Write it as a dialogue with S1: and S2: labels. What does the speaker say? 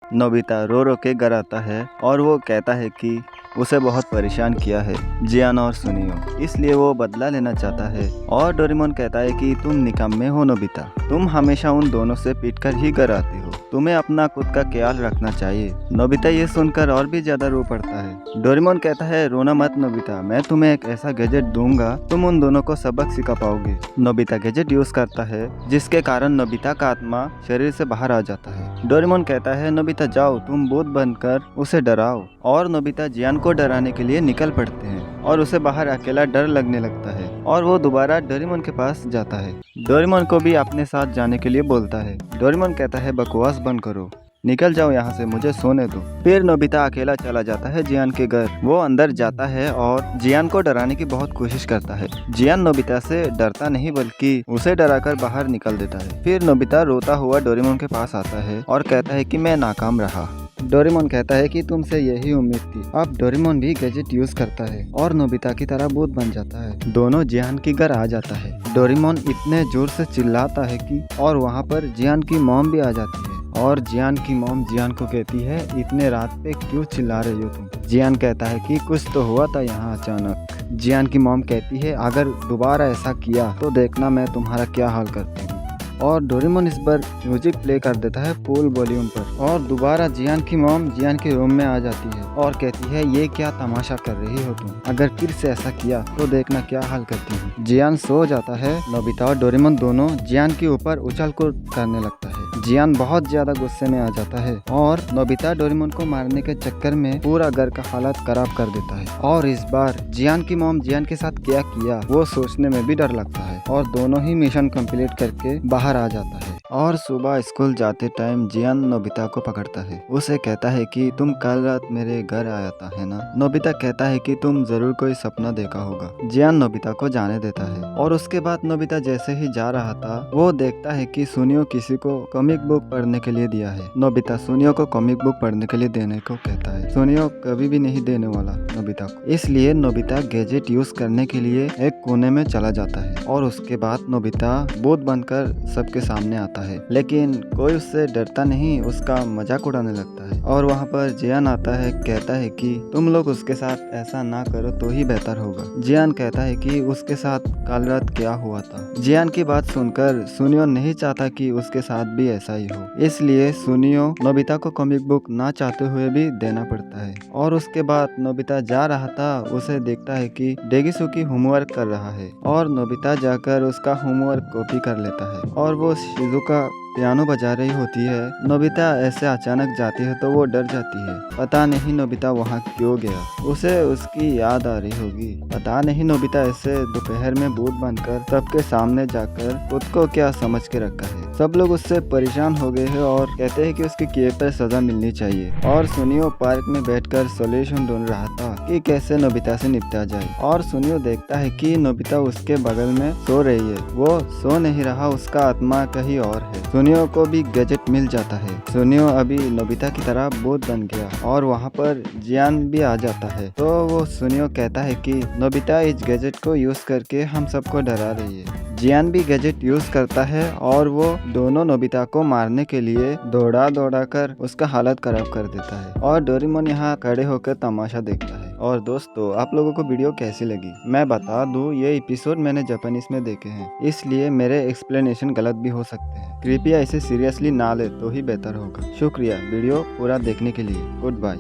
S1: Nobita रो रो के घर आता है और वो कहता है कि उसे बहुत परेशान किया है जियान और सुनियो, इसलिए वो बदला लेना चाहता है। और डोरेमोन कहता है कि तुम निकम्मे हो नोबिता, तुम हमेशा उन दोनों से पीटकर ही घर आते हो, तुम्हें अपना खुद का ख्याल रखना चाहिए। नोबिता ये सुनकर और भी ज्यादा रो पड़ता है। डोरेमोन कहता है रोना मत नोबिता, मैं तुम्हें एक ऐसा गैजेट दूंगा, तुम उन दोनों को सबक सिखा पाओगे। नोबिता गैजेट यूज करता है जिसके कारण नोबिता का आत्मा शरीर से बाहर आ जाता है। डोरेमोन कहता है नोबिता जाओ, तुम भूत बनकर उसे डराओ। और नोबिता जियान को डराने के लिए निकल पड़ते हैं और उसे बाहर अकेला डर लगने लगता है और वो दोबारा डोरेमोन के पास जाता है। डोरेमोन को भी अपने साथ जाने के लिए बोलता है। डोरेमोन कहता है बकवास बंद करो, निकल जाओ यहाँ से, मुझे सोने दो। फिर नोबिता अकेला चला जाता है जियान के घर। वो अंदर जाता है और जियान को डराने की बहुत कोशिश करता है। जियान नोबिता से डरता नहीं बल्कि उसे डराकर बाहर निकल देता है। फिर नोबिता रोता हुआ डोरेमोन के पास आता है और कहता है कि मैं नाकाम रहा। डोरेमोन कहता है कि तुमसे यही उम्मीद थी। अब डोरेमोन भी गैजेट यूज करता है और नोबिता की तरह भूत बन जाता है। दोनों जियान की घर आ जाता है। डोरेमोन इतने जोर से चिल्लाता है कि और वहाँ पर जियान की मॉम भी आ जाती है और जियान की मॉम जियान को कहती है इतने रात पे क्यों चिल्ला रही हो तुम। जियान कहता है कि कुछ तो हुआ था यहाँ अचानक। जियान की मॉम कहती है अगर दोबारा ऐसा किया तो देखना मैं तुम्हारा क्या हाल करती हूँ। और डोरेमोन इस बार म्यूजिक प्ले कर देता है फुल वॉल्यूम पर और दोबारा जियान की मॉम जियान के रूम में आ जाती है और कहती है ये क्या तमाशा कर रही हो तुम, अगर फिर से ऐसा किया तो देखना क्या हाल करती हूँ। जियान सो जाता है। नोबिता और डोरेमोन दोनों जियान के ऊपर उछल कूद करने लगता है। जियान बहुत ज्यादा गुस्से में आ जाता है और नोबिता डोरेमोन को मारने के चक्कर में पूरा घर का हालत खराब कर देता है। और इस बार जियान की मॉम जियान के साथ क्या किया वो सोचने में भी डर लगता है और दोनों ही मिशन कंप्लीट करके बाहर आ जाता है। और सुबह स्कूल जाते टाइम जियान नोबिता को पकड़ता है। उसे कहता है कि तुम कल रात मेरे घर आया था है ना। नोबिता कहता है कि तुम जरूर कोई सपना देखा होगा। जियान नोबिता को जाने देता है और उसके बाद नोबिता जैसे ही जा रहा था वो देखता है कि सुनियो किसी को कॉमिक बुक पढ़ने के लिए दिया है। नोबिता सुनियो को कॉमिक बुक पढ़ने के लिए देने को कहता है। सुनियो कभी भी नहीं देने वाला नोबिता को, इसलिए नोबिता गैजेट यूज करने के लिए एक कोने में चला जाता है और उसके बाद नोबिता भूत बनकर सबके सामने आता है, लेकिन कोई उससे डरता नहीं, उसका मजाक उड़ाने लगता है। और वहाँ पर जियान आता है, कहता है कि तुम लोग उसके साथ ऐसा ना करो तो ही बेहतर होगा। जियान कहता है कि उसके साथ कल रात क्या हुआ था। जियान की बात सुनकर सुनियो नहीं चाहता कि उसके साथ भी ऐसा ही हो, इसलिए सुनियो नोबिता को कॉमिक बुक ना चाहते हुए भी देना पड़ता है। और उसके बाद नोबिता जा रहा था, उसे देखता है कि डेगिसुकी होमवर्क कर रहा है और नोबिता जाकर उसका होमवर्क कॉपी कर लेता है और वो शिजुका पियानो बजा रही होती है। नोबिता ऐसे अचानक जाती है तो वो डर जाती है। पता नहीं नोबिता वहाँ क्यों गया, उसे उसकी याद आ रही होगी। पता नहीं नोबिता ऐसे दोपहर में भूत बनकर सबके सामने जाकर खुद को क्या समझ के रखा है। सब लोग उससे परेशान हो गए हैं और कहते हैं कि उसके किए पर सजा मिलनी चाहिए। और सुनियो पार्क में बैठकर सॉल्यूशन ढूंढ रहा था कि कैसे नोबिता से निपटा जाए। और सुनियो देखता है कि नोबिता उसके बगल में सो रही है। वो सो नहीं रहा, उसका आत्मा कहीं और है। सुनियो को भी गैजेट मिल जाता है। सुनियो अभी नोबिता की तरह भूत बन गया और वहाँ पर जियान भी आ जाता है। तो वो सुनियो कहता है कि नोबिता इस गैजेट को यूज करके हम सबको डरा रही है। जियान भी गैजेट यूज करता है और वो दोनों नोबिता को मारने के लिए दौड़ा दौड़ा कर उसका हालत खराब कर देता है। और डोरेमोन यहाँ खड़े होकर तमाशा देखता है। और दोस्तों आप लोगों को वीडियो कैसी लगी मैं बता दूं, ये एपिसोड मैंने जापानीज में देखे हैं, इसलिए मेरे एक्सप्लेनेशन गलत भी हो सकते हैं। कृपया इसे सीरियसली ना ले तो ही बेहतर होगा। शुक्रिया वीडियो पूरा देखने के लिए। Good bye.